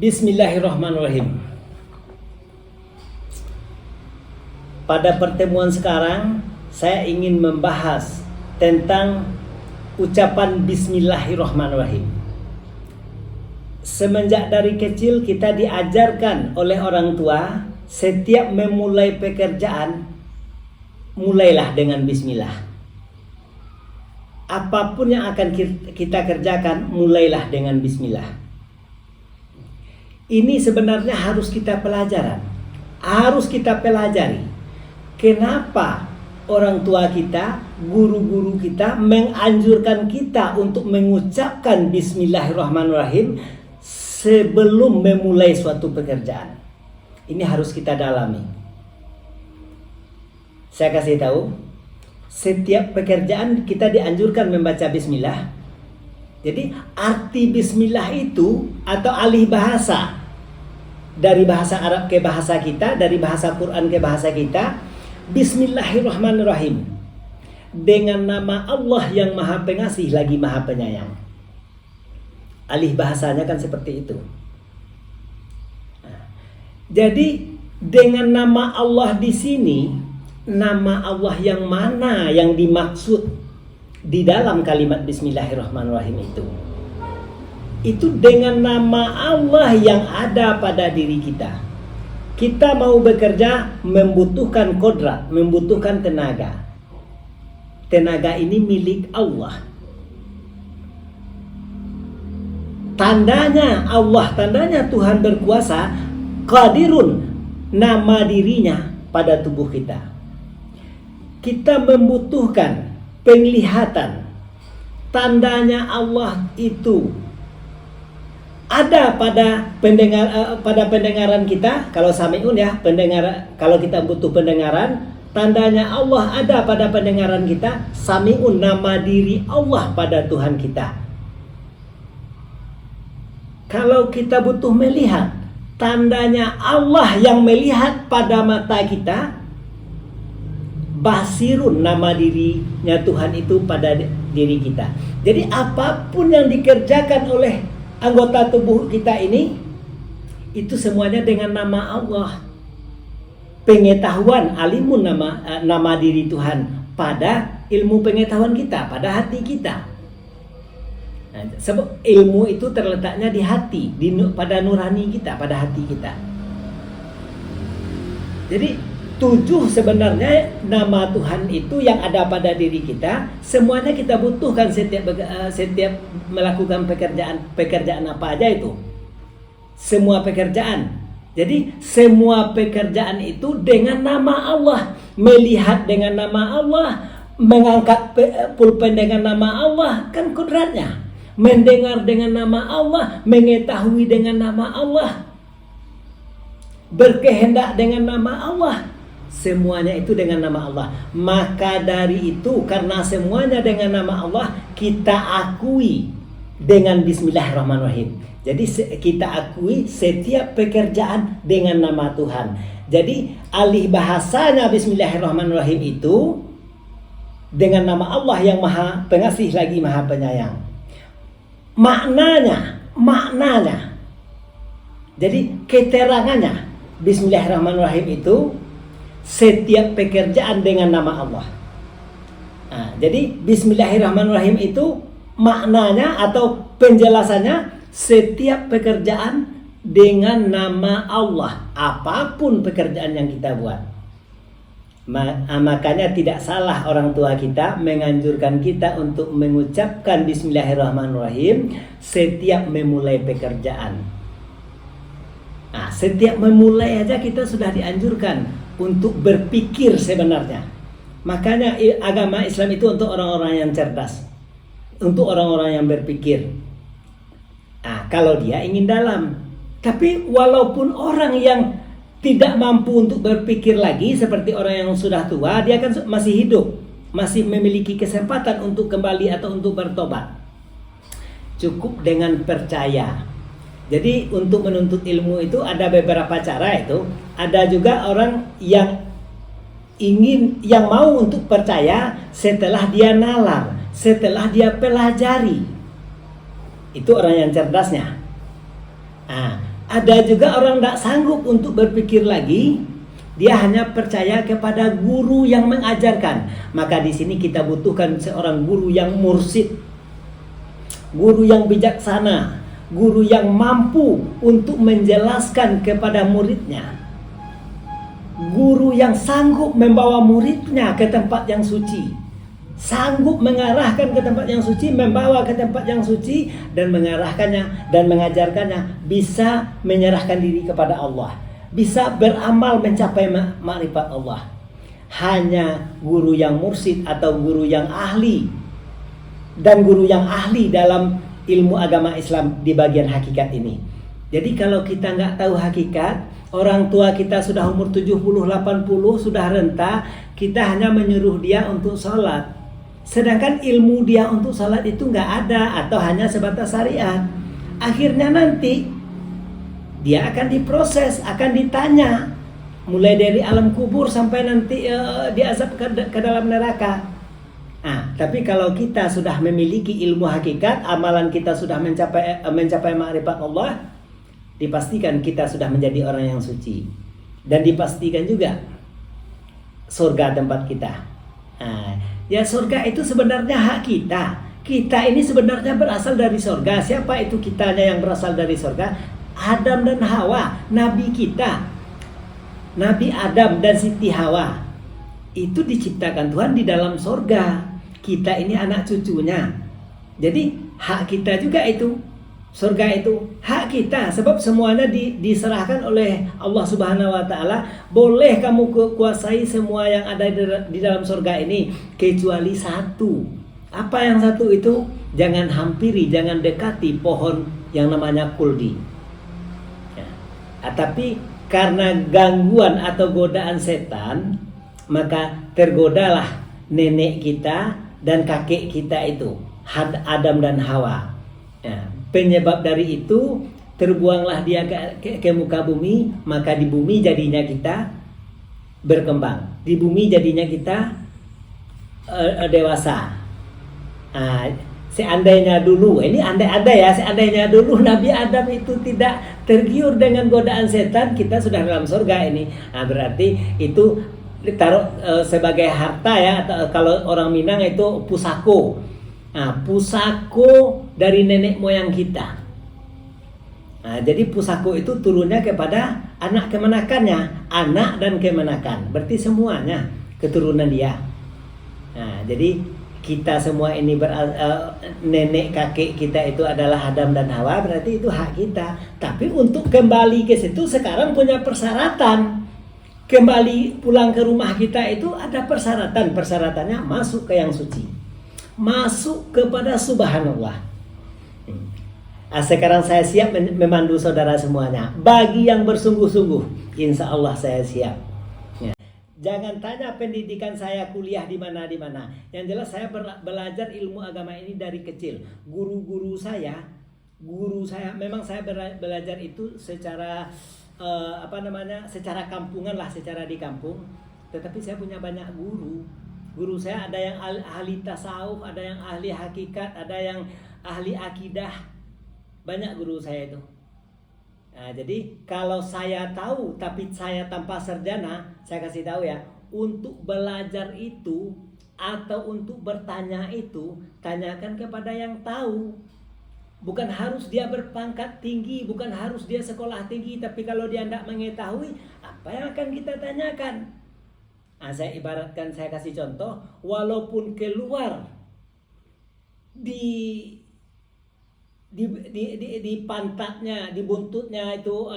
Bismillahirrahmanirrahim. Pada pertemuan sekarang saya ingin membahas tentang ucapan Bismillahirrahmanirrahim. Semenjak dari kecil kita diajarkan oleh orang tua, setiap memulai pekerjaan mulailah dengan bismillah. Apapun yang akan kita kerjakan mulailah dengan bismillah. Ini sebenarnya harus kita pelajari. Kenapa orang tua kita, guru-guru kita menganjurkan kita untuk mengucapkan Bismillahirrahmanirrahim sebelum memulai suatu pekerjaan? Ini harus kita dalami. Saya kasih tahu, setiap pekerjaan kita dianjurkan membaca Bismillah. Jadi arti Bismillah itu atau alih bahasa dari bahasa Arab ke bahasa kita, dari bahasa Quran ke bahasa kita, Bismillahirrahmanirrahim. Dengan nama Allah yang Maha Pengasih lagi Maha Penyayang. Alih bahasanya kan seperti itu. Jadi dengan nama Allah di sini, nama Allah yang mana yang dimaksud di dalam kalimat Bismillahirrahmanirrahim itu? Itu dengan nama Allah yang ada pada diri kita. Kita mau bekerja membutuhkan kodrat, membutuhkan tenaga. Tenaga ini milik Allah. Tandanya Allah, tandanya Tuhan berkuasa, qadirun, nama dirinya pada tubuh kita. Kita membutuhkan penglihatan. Tandanya Allah itu ada pada pendengaran kita. Kalau sami'un ya, kalau kita butuh pendengaran, tandanya Allah ada pada pendengaran kita. Sami'un, nama diri Allah pada Tuhan kita. Kalau kita butuh melihat, tandanya Allah yang melihat pada mata kita. Basirun, nama dirinya Tuhan itu pada diri kita. Jadi apapun yang dikerjakan oleh anggota tubuh kita ini, itu semuanya dengan nama Allah. Pengetahuan, alimun, nama diri Tuhan pada ilmu pengetahuan kita, pada hati kita. Nah, sebab ilmu itu terletaknya di hati, pada nurani kita, pada hati kita. Jadi 7 sebenarnya nama Tuhan itu yang ada pada diri kita, semuanya kita butuhkan setiap melakukan pekerjaan apa aja itu. Semua pekerjaan. Jadi semua pekerjaan itu dengan nama Allah, melihat dengan nama Allah, mengangkat pulpen dengan nama Allah, kan kodratnya. Mendengar dengan nama Allah, mengetahui dengan nama Allah, berkehendak dengan nama Allah. Semuanya itu dengan nama Allah. Maka dari itu, karena semuanya dengan nama Allah, kita akui dengan Bismillahirrahmanirrahim. Jadi kita akui setiap pekerjaan dengan nama Tuhan. Jadi alih bahasanya Bismillahirrahmanirrahim itu dengan nama Allah yang Maha Pengasih lagi Maha Penyayang. Maknanya. Jadi keterangannya, Bismillahirrahmanirrahim itu setiap pekerjaan dengan nama Allah. Nah, jadi Bismillahirrahmanirrahim itu maknanya atau penjelasannya setiap pekerjaan dengan nama Allah. Apapun pekerjaan yang kita buat. Makanya tidak salah orang tua kita menganjurkan kita untuk mengucapkan Bismillahirrahmanirrahim setiap memulai pekerjaan. Nah, setiap memulai aja kita sudah dianjurkan untuk berpikir sebenarnya. Makanya agama Islam itu untuk orang-orang yang cerdas, untuk orang-orang yang berpikir. Nah, kalau dia ingin dalam. Tapi walaupun orang yang tidak mampu untuk berpikir lagi, seperti orang yang sudah tua, dia kan masih hidup, masih memiliki kesempatan untuk kembali atau untuk bertobat. Cukup dengan percaya. Jadi untuk menuntut ilmu itu ada beberapa cara itu. Ada juga orang yang mau untuk percaya setelah dia nalar, setelah dia pelajari. Itu orang yang cerdasnya. Ada juga orang tidak sanggup untuk berpikir lagi, dia hanya percaya kepada guru yang mengajarkan. Maka di sini kita butuhkan seorang guru yang mursyid, guru yang bijaksana, guru yang mampu untuk menjelaskan kepada muridnya, guru yang sanggup membawa muridnya ke tempat yang suci, sanggup mengarahkan ke tempat yang suci, membawa ke tempat yang suci, dan mengarahkannya dan mengajarkannya, bisa menyerahkan diri kepada Allah, bisa beramal mencapai makrifat Allah. Hanya guru yang mursyid atau guru yang ahli, dan guru yang ahli dalam ilmu agama Islam di bagian hakikat ini. Jadi kalau kita nggak tahu hakikat, orang tua kita sudah umur 70, 80, sudah renta, kita hanya menyuruh dia untuk sholat. Sedangkan ilmu dia untuk sholat itu nggak ada, atau hanya sebatas syariat. Akhirnya nanti dia akan diproses, akan ditanya, mulai dari alam kubur sampai nanti diazab ke dalam neraka. Tapi kalau kita sudah memiliki ilmu hakikat, amalan kita sudah mencapai makrifat Allah, dipastikan kita sudah menjadi orang yang suci, dan dipastikan juga surga tempat kita. Ya, surga itu sebenarnya hak kita. Kita ini sebenarnya berasal dari surga. Siapa itu kitanya yang berasal dari surga? Adam dan Hawa, nabi kita. Nabi Adam dan Siti Hawa itu diciptakan Tuhan di dalam surga. Kita ini anak cucunya. Jadi hak kita juga itu. Surga itu hak kita, sebab semuanya diserahkan oleh Allah Subhanahu wa taala. Boleh kamu kuasai semua yang ada di dalam surga ini kecuali satu. Apa yang satu itu? Jangan hampiri, jangan dekati pohon yang namanya kuldi. Tapi karena gangguan atau godaan setan, maka tergodalah nenek kita dan kakek kita itu, Adam dan Hawa. Penyebab dari itu, terbuanglah dia ke muka bumi, maka di bumi jadinya kita berkembang, di bumi jadinya kita dewasa. Seandainya dulu, ini andai-andai ya, seandainya dulu Nabi Adam itu tidak tergiur dengan godaan setan, kita sudah dalam surga ini. Berarti itu ditaruh sebagai harta ya, atau kalau orang Minang itu pusako. Pusako dari nenek moyang kita. Jadi pusako itu turunnya kepada anak kemenakannya, anak dan kemenakan, berarti semuanya keturunan dia. Jadi kita semua ini nenek kakek kita itu adalah Adam dan Hawa, berarti itu hak kita. Tapi untuk kembali ke situ sekarang punya persyaratan. Kembali pulang ke rumah kita itu ada persyaratan. Persyaratannya masuk ke yang suci, masuk kepada Subhanallah. Sekarang saya siap memandu saudara semuanya. Bagi yang bersungguh-sungguh, insya Allah saya siap. Jangan tanya pendidikan saya kuliah di mana. Yang jelas saya belajar ilmu agama ini dari kecil. Guru saya memang saya belajar itu secara secara kampungan lah, secara di kampung. Tetapi saya punya banyak guru. Guru saya ada yang ahli tasawuf, ada yang ahli hakikat, ada yang ahli akidah. Banyak guru saya itu. Jadi kalau saya tahu tapi saya tanpa sarjana, saya kasih tahu ya, untuk belajar itu atau untuk bertanya itu, tanyakan kepada yang tahu. Bukan harus dia berpangkat tinggi, bukan harus dia sekolah tinggi, tapi kalau dia tidak mengetahui, apa yang akan kita tanyakan? Saya ibaratkan, saya kasih contoh, walaupun keluar di pantatnya, di buntutnya itu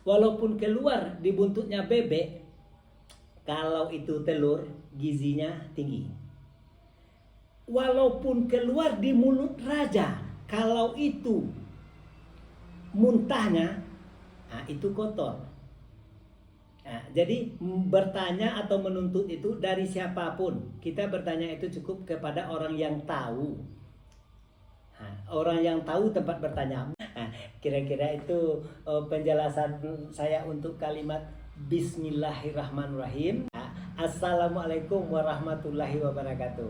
walaupun keluar di buntutnya bebek, kalau itu telur gizinya tinggi. Walaupun keluar di mulut raja, kalau itu muntahnya, itu kotor. Jadi bertanya atau menuntut itu dari siapapun. Kita bertanya itu cukup kepada orang yang tahu. Orang yang tahu tempat bertanya. Kira-kira itu penjelasan saya untuk kalimat Bismillahirrahmanirrahim. Assalamualaikum warahmatullahi wabarakatuh.